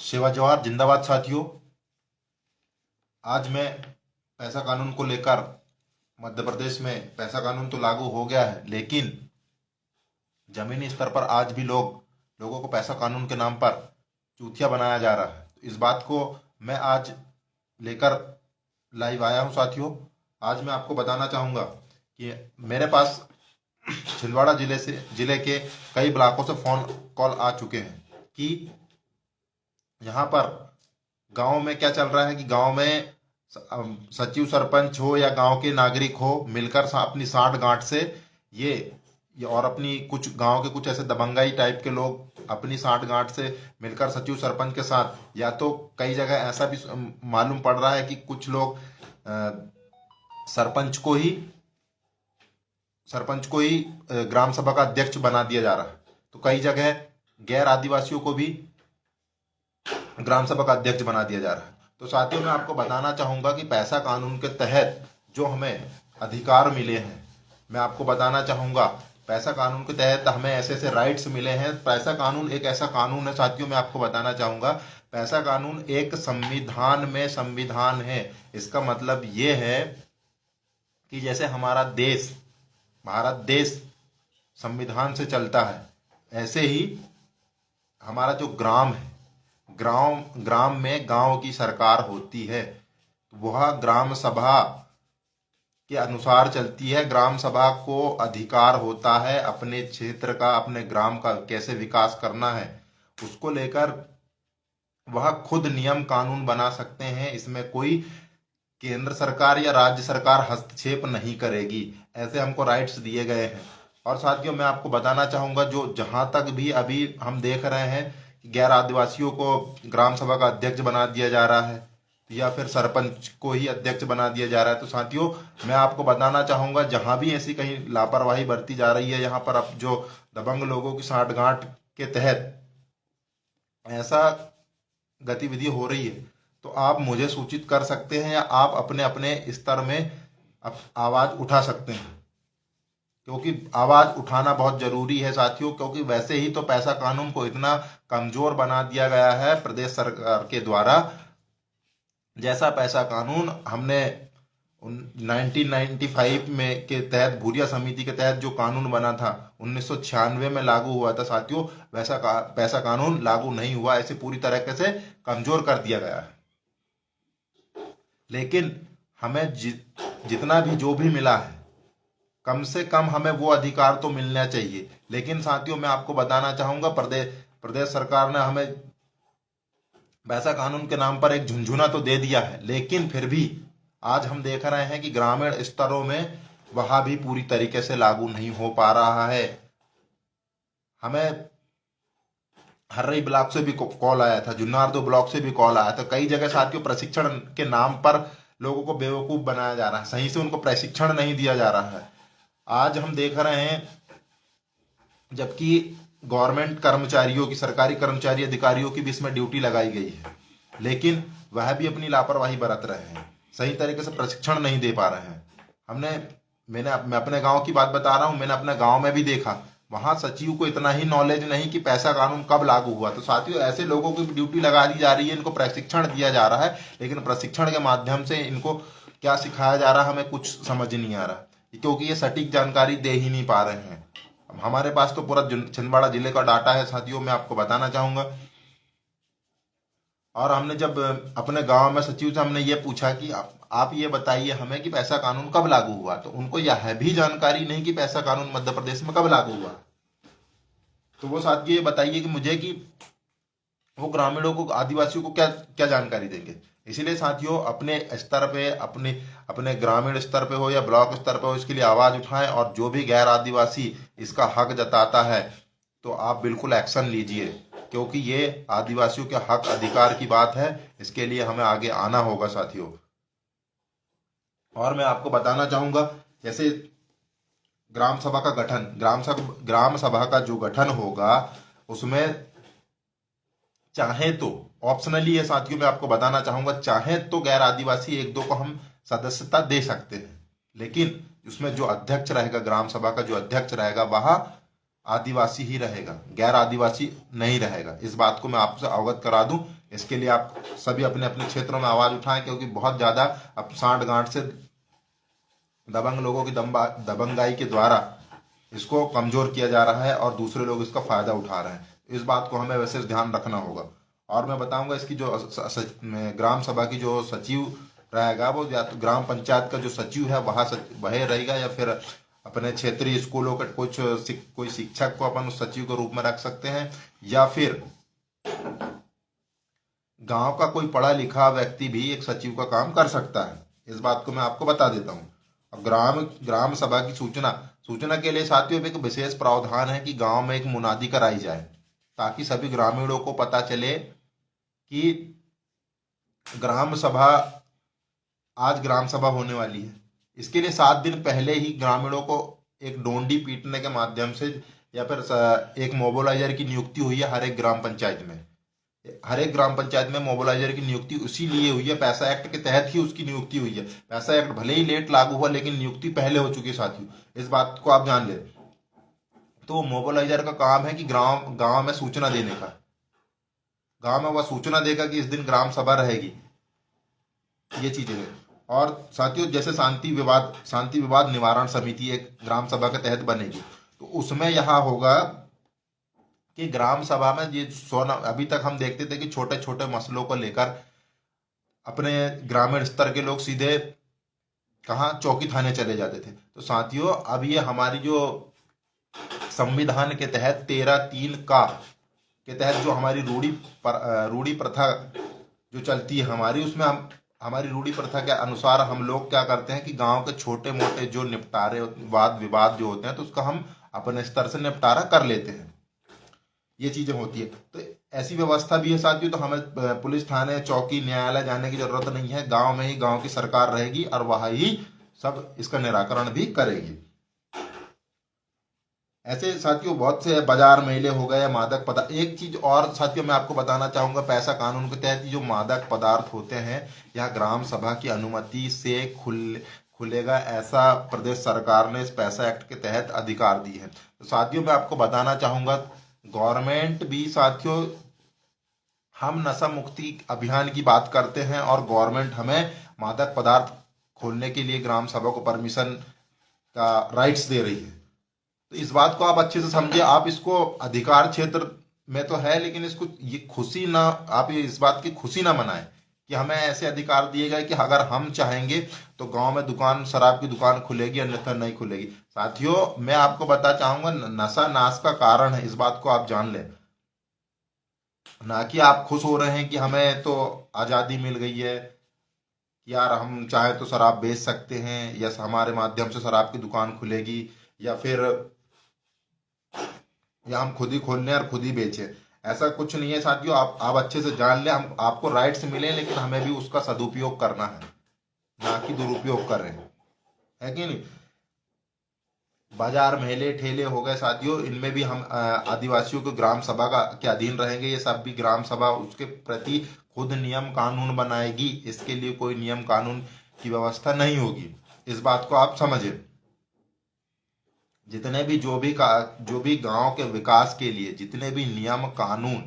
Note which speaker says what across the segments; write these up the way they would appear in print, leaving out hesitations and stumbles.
Speaker 1: सेवा जवाहर जिंदाबाद साथियों। आज मैं पैसा कानून को लेकर मध्य प्रदेश में पैसा कानून तो लागू हो गया है, लेकिन जमीनी स्तर पर आज भी लोगों को पैसा कानून के नाम पर चूतिया बनाया जा रहा है। तो इस बात को मैं आज लेकर लाइव आया हूं साथियों। आज मैं आपको बताना चाहूँगा कि मेरे पास छिंदवाड़ा जिले के कई ब्लॉकों से फ़ोन कॉल आ चुके हैं कि यहाँ पर गांव में क्या चल रहा है कि गांव में सचिव सरपंच हो या गांव के नागरिक हो मिलकर अपनी साठ गांठ से ये और अपनी कुछ गांव के कुछ ऐसे दबंगाई टाइप के लोग अपनी साठ गांठ से मिलकर सचिव सरपंच के साथ, या तो कई जगह ऐसा भी मालूम पड़ रहा है कि कुछ लोग सरपंच को ही ग्राम सभा का अध्यक्ष बना दिया जा रहा है। तो कई जगह गैर आदिवासियों को भी ग्राम सभा का अध्यक्ष बना दिया जा रहा है। तो साथियों, मैं आपको बताना चाहूंगा कि पैसा कानून के तहत जो हमें अधिकार मिले हैं, मैं आपको बताना चाहूंगा पैसा कानून के तहत हमें ऐसे ऐसे राइट्स मिले हैं। पैसा कानून एक ऐसा कानून है साथियों, मैं आपको बताना चाहूंगा पैसा कानून एक संविधान में संविधान है। इसका मतलब ये है कि जैसे हमारा देश भारत देश संविधान से चलता है, ऐसे ही हमारा जो ग्राम है, ग्राम में गांव की सरकार होती है। वह ग्राम सभा के अनुसार चलती है। ग्राम सभा को अधिकार होता है अपने क्षेत्र का, अपने ग्राम का कैसे विकास करना है, उसको लेकर वह खुद नियम कानून बना सकते हैं। इसमें कोई केंद्र सरकार या राज्य सरकार हस्तक्षेप नहीं करेगी। ऐसे हमको राइट्स दिए गए हैं। और साथियों, मैं आपको बताना चाहूंगा जो जहां तक भी अभी हम देख रहे हैं कि गैर आदिवासियों को ग्राम सभा का अध्यक्ष बना दिया जा रहा है या फिर सरपंच को ही अध्यक्ष बना दिया जा रहा है। तो साथियों, मैं आपको बताना चाहूंगा जहां भी ऐसी कहीं लापरवाही बरती जा रही है, यहाँ पर अब जो दबंग लोगों की साठगांठ के तहत ऐसा गतिविधि हो रही है, तो आप मुझे सूचित कर सकते हैं या आप अपने अपने स्तर में आवाज उठा सकते हैं, क्योंकि आवाज उठाना बहुत जरूरी है साथियों। क्योंकि वैसे ही तो पैसा कानून को इतना कमजोर बना दिया गया है प्रदेश सरकार के द्वारा। जैसा पैसा कानून हमने 1995 में के तहत भूरिया समिति के तहत जो कानून बना था 1996 में लागू हुआ था साथियों, वैसा पैसा कानून लागू नहीं हुआ। ऐसे पूरी तरीके से कमजोर कर दिया गया है। लेकिन हमें जितना भी जो भी मिला है, कम से कम हमें वो अधिकार तो मिलना चाहिए। लेकिन साथियों, मैं आपको बताना चाहूंगा प्रदेश सरकार ने हमें पैसा कानून के नाम पर एक झुंझुना तो दे दिया है, लेकिन फिर भी आज हम देख रहे हैं कि ग्रामीण स्तरों में वह भी पूरी तरीके से लागू नहीं हो पा रहा है। हमें हर्रई ब्लॉक से भी कॉल आया था, जुन्नारदो ब्लॉक से भी कॉल आया था। कई जगह साथियों प्रशिक्षण के नाम पर लोगों को बेवकूफ बनाया जा रहा है, सही से उनको प्रशिक्षण नहीं दिया जा रहा है। आज हम देख रहे हैं जबकि गवर्नमेंट कर्मचारियों की, सरकारी कर्मचारी अधिकारियों की भी इसमें ड्यूटी लगाई गई है, लेकिन वह भी अपनी लापरवाही बरत रहे हैं, सही तरीके से प्रशिक्षण नहीं दे पा रहे हैं। मैं अपने गांव की बात बता रहा हूं। मैंने अपने गांव में भी देखा, वहां सचिव को इतना ही नॉलेज नहीं कि पैसा कानून कब लागू हुआ। तो साथियों, ऐसे लोगों की ड्यूटी लगा दी जा रही है, इनको प्रशिक्षण दिया जा रहा है, लेकिन प्रशिक्षण के माध्यम से इनको क्या सिखाया जा रहा है हमें कुछ समझ नहीं आ रहा, क्योंकि ये सटीक जानकारी दे ही नहीं पा रहे हैं। हमारे पास तो पूरा छिंदवाड़ा जिले का डाटा है साथियों, मैं आपको बताना चाहूंगा। और हमने जब अपने गांव में सचिव से हमने ये पूछा कि आप ये बताइए हमें कि पैसा कानून कब लागू हुआ, तो उनको यह भी जानकारी नहीं कि पैसा कानून मध्य प्रदेश में कब लागू हुआ। तो वो साथियों ये बताइए कि मुझे कि वो ग्रामीणों को, आदिवासियों को क्या क्या जानकारी देंगे। इसीलिए साथियों, अपने स्तर पे, अपने अपने ग्रामीण स्तर पे हो या ब्लॉक स्तर पे हो, इसके लिए आवाज उठाएं। और जो भी गैर आदिवासी इसका हक जताता है तो आप बिल्कुल एक्शन लीजिए, क्योंकि ये आदिवासियों के हक अधिकार की बात है। इसके लिए हमें आगे आना होगा साथियों। और मैं आपको बताना चाहूंगा, जैसे ग्राम सभा का गठन, ग्राम सभा का जो गठन होगा उसमें चाहे तो ऑप्शनली है साथियों, मैं आपको बताना चाहूंगा, चाहे तो गैर आदिवासी एक दो को हम सदस्यता दे सकते हैं, लेकिन उसमें जो अध्यक्ष रहेगा, ग्राम सभा का जो अध्यक्ष रहेगा, वह आदिवासी ही रहेगा, गैर आदिवासी नहीं रहेगा। इस बात को मैं आपसे अवगत करा दूं। इसके लिए आप सभी अपने अपने क्षेत्रों में आवाज उठाएं, क्योंकि बहुत ज्यादा अब सांठ गांठ से दबंग लोगों की दबंगाई के द्वारा इसको कमजोर किया जा रहा है और दूसरे लोग इसका फायदा उठा रहे हैं। इस बात को हमें वैसे ध्यान रखना होगा। और मैं बताऊंगा इसकी जो ग्राम सभा की जो सचिव रहेगा, वो या तो ग्राम पंचायत का जो सचिव है वह रहेगा, या फिर अपने क्षेत्रीय स्कूलों के कोई शिक्षक को अपन उस सचिव के रूप में रख सकते हैं, या फिर गांव का कोई पढ़ा लिखा व्यक्ति भी एक सचिव का काम कर सकता है। इस बात को मैं आपको बता देता हूँ। और ग्राम ग्राम सभा की सूचना सूचना के लिए साथियों एक विशेष प्रावधान है कि गांव में एक मुनादी कराई जाए, ताकि सभी ग्रामीणों को पता चले कि ग्राम सभा आज ग्राम सभा होने वाली है। इसके लिए 7 दिन पहले ही ग्रामीणों को एक डोंडी पीटने के माध्यम से या फिर एक मोबिलाइजर की नियुक्ति हुई है हर एक ग्राम पंचायत में। हर एक ग्राम पंचायत में मोबिलाइजर की नियुक्ति उसी लिए हुई है, पैसा एक्ट के तहत ही उसकी नियुक्ति हुई है। पैसा एक्ट भले ही लेट लागू हुआ, लेकिन नियुक्ति पहले हो चुकी है साथियों, इस बात को आप जान ले। तो मोबिलाइजर का काम है कि गांव गांव में सूचना देने का, गांव में वह सूचना देगा कि इस दिन ग्राम सभा रहेगी, ये चीजें हैं। और साथियों जैसे शांति विवाद निवारण समिति एक ग्राम सभा के तहत बनेगी, तो उसमें यह होगा कि ग्राम सभा में ये सोना, अभी तक हम देखते थे कि छोटे छोटे मसलों को लेकर अपने ग्रामीण स्तर के लोग सीधे कहाँ चौकी थाने चले जाते थे। तो साथियों अब ये हमारी जो संविधान के तहत 13(3) का के तहत जो हमारी रूढ़ी प्रथा जो चलती है हमारी, उसमें हम हमारी रूढ़ी प्रथा के अनुसार हम लोग क्या करते हैं कि गांव के छोटे मोटे जो निपटारे वाद विवाद जो होते हैं, तो उसका हम अपने स्तर से निपटारा कर लेते हैं। ये चीजें होती है। तो ऐसी व्यवस्था भी है साथियों। तो हमें पुलिस थाने चौकी न्यायालय जाने की जरूरत नहीं है। गांव में ही गांव की सरकार रहेगी और वह ही सब इसका निराकरण भी करेगी। ऐसे साथियों बहुत से बाजार मेले हो गए, मादक पदार्थ। एक चीज और साथियों मैं आपको बताना चाहूंगा, पैसा कानून के तहत जो मादक पदार्थ होते हैं, यह ग्राम सभा की अनुमति से खुलेगा, ऐसा प्रदेश सरकार ने इस पैसा एक्ट के तहत अधिकार दी है। तो साथियों मैं आपको बताना चाहूंगा, गवर्नमेंट भी साथियों, हम नशा मुक्ति अभियान की बात करते हैं और गवर्नमेंट हमें मादक पदार्थ खोलने के लिए ग्राम सभा को परमिशन का राइट्स दे रही है। तो इस बात को आप अच्छे से समझे। आप इसको अधिकार क्षेत्र में तो है, लेकिन इसको ये खुशी ना, आप ये इस बात की खुशी ना मनाएं कि हमें ऐसे अधिकार दिए गए कि अगर हम चाहेंगे तो गांव में शराब की दुकान खुलेगी, अन्यथा नहीं खुलेगी। साथियों मैं आपको बता चाहूंगा, नशा नाश का कारण है, इस बात को आप जान लें। ना कि आप खुश हो रहे हैं कि हमें तो आजादी मिल गई है, यार हम चाहे तो शराब बेच सकते हैं, या हमारे माध्यम से शराब की दुकान खुलेगी, या फिर या हम खुद ही खोल लें और खुद ही बेचें। ऐसा कुछ नहीं है साथियों। आप अच्छे से जान लें, हम आपको राइट्स मिले, लेकिन हमें भी उसका सदुपयोग करना है, ना कि दुरुपयोग कर रहे हैं, है कि नहीं। बाजार मेले ठेले हो गए साथियों, इनमें भी हम आदिवासियों को ग्राम सभा के अधीन रहेंगे। ये सब भी ग्राम सभा उसके प्रति खुद नियम कानून बनाएगी। इसके लिए कोई नियम कानून की व्यवस्था नहीं होगी, इस बात को आप समझे। जितने भी जो भी गांव के विकास के लिए जितने भी नियम कानून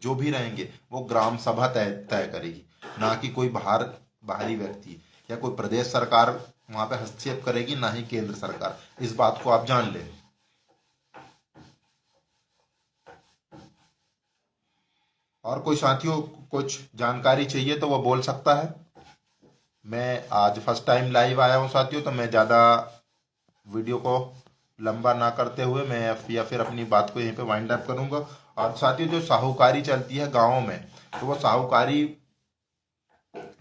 Speaker 1: जो भी रहेंगे, वो ग्राम सभा तय करेगी, ना कि कोई बाहरी व्यक्ति या कोई प्रदेश सरकार वहां पे हस्तक्षेप करेगी, ना ही केंद्र सरकार। इस बात को आप जान लें। और कोई साथियों कुछ जानकारी चाहिए तो वो बोल सकता है। मैं आज फर्स्ट टाइम लाइव आया हूं साथियों, तो मैं ज़्यादा वीडियो को लंबा ना करते हुए मैं या फिर अपनी बात को यहीं पे वाइंड अप करूंगा। और साथियों जो साहूकारी चलती है गाँव में, तो वो साहूकारी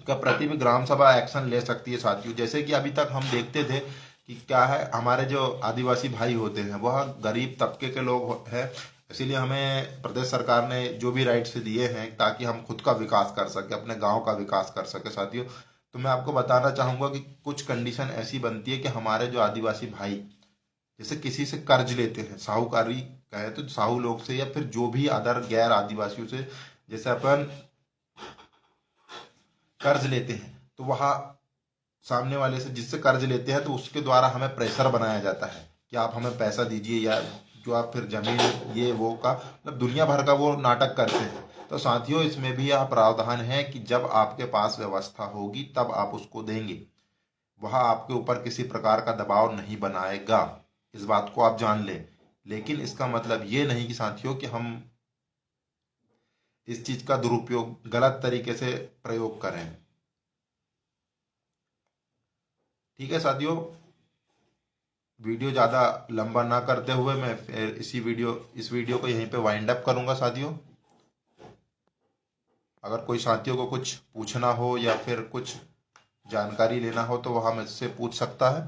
Speaker 1: का प्रति भी ग्राम सभा एक्शन ले सकती है साथियों। जैसे कि अभी तक हम देखते थे कि क्या है, हमारे जो आदिवासी भाई होते हैं वह गरीब तबके के लोग हैं, इसीलिए हमें प्रदेश सरकार ने जो भी राइट्स दिए हैं ताकि हम खुद का विकास कर सके, अपने गांव का विकास कर सके साथियों। तो मैं आपको बताना चाहूंगा कि कुछ कंडीशन ऐसी बनती है कि हमारे जो आदिवासी भाई जैसे किसी से कर्ज लेते हैं, साहूकारी कहे तो साहू लोग से, या फिर जो भी अदर गैर आदिवासियों से, जैसे अपन कर्ज लेते हैं, तो वहाँ सामने वाले से जिससे कर्ज लेते हैं, तो उसके द्वारा हमें प्रेशर बनाया जाता है कि आप हमें पैसा दीजिए या जो आप फिर जमीन ये वो का मतलब दुनिया भर का वो नाटक करते हैं। तो साथियों, इसमें भी यह प्रावधान है कि जब आपके पास व्यवस्था होगी तब आप उसको देंगे, वह आपके ऊपर किसी प्रकार का दबाव नहीं बनाएगा, इस बात को आप जान लें। लेकिन इसका मतलब ये नहीं कि साथियों कि हम इस चीज का दुरुपयोग गलत तरीके से प्रयोग करें। ठीक है साथियों, वीडियो ज़्यादा लंबा ना करते हुए मैं फिर इस वीडियो को यहीं पे वाइंड अप करूंगा साथियों। अगर कोई साथियों को कुछ पूछना हो या फिर कुछ जानकारी लेना हो तो वह मुझसे पूछ सकता है।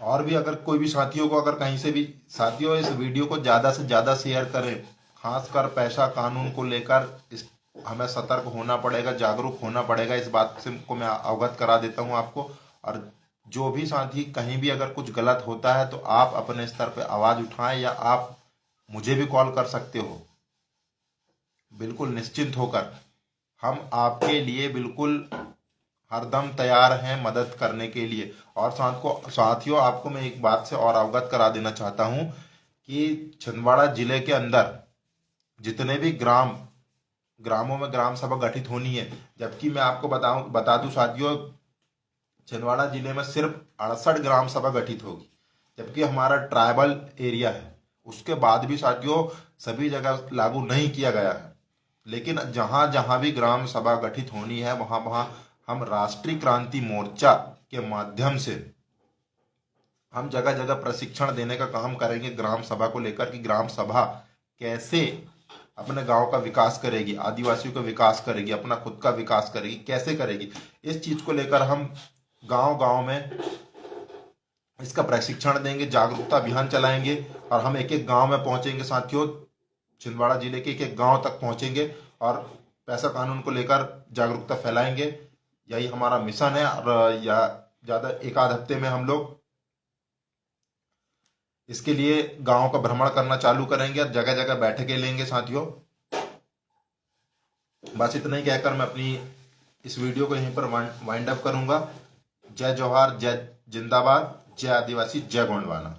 Speaker 1: और भी अगर कोई भी साथियों को अगर कहीं से भी, साथियों इस वीडियो को ज़्यादा से ज़्यादा शेयर करें। खासकर पैसा कानून को लेकर इस हमें सतर्क होना पड़ेगा, जागरूक होना पड़ेगा, इस बात से को मैं अवगत करा देता हूं आपको। और जो भी साथी कहीं भी अगर कुछ गलत होता है तो आप अपने स्तर पे आवाज़ उठाएं या आप मुझे भी कॉल कर सकते हो, बिल्कुल निश्चिंत होकर। हम आपके लिए बिल्कुल हरदम तैयार हैं मदद करने के लिए। और साथियों, आपको मैं एक बात से और अवगत करा देना चाहता हूं कि छिंदवाड़ा जिले के अंदर जितने भी ग्रामों में ग्राम सभा गठित होनी है, जबकि मैं आपको बता दूं साथियों, छिंदवाड़ा जिले में सिर्फ 68 ग्राम सभा गठित होगी, जबकि हमारा ट्राइबल एरिया है। उसके बाद भी साथियों सभी जगह लागू नहीं किया गया है। लेकिन जहां जहां भी ग्राम सभा गठित होनी है वहां वहां हम राष्ट्रीय क्रांति मोर्चा के माध्यम से हम जगह जगह प्रशिक्षण देने का काम करेंगे ग्राम सभा को लेकर, कि ग्राम सभा कैसे अपने गांव का विकास करेगी, आदिवासियों का विकास करेगी, अपना खुद का विकास करेगी, कैसे करेगी। इस चीज को लेकर हम गांव गांव में इसका प्रशिक्षण देंगे, जागरूकता अभियान चलाएंगे और हम एक एक गांव में पहुंचेंगे साथियों। छिंदवाड़ा जिले के एक एक गांव तक पहुंचेंगे और पैसा कानून को लेकर जागरूकता फैलाएंगे। यही हमारा मिशन है। और या ज़्यादा एक आध हफ्ते में हम लोग इसके लिए गांव का भ्रमण करना चालू करेंगे और जगह जगह बैठकें लेंगे साथियों। बस इतना ही कहकर मैं अपनी इस वीडियो को यहीं पर वाइंड अप करूंगा। जय जोहार, जय जिंदाबाद, जय आदिवासी, जय गोंडवाना।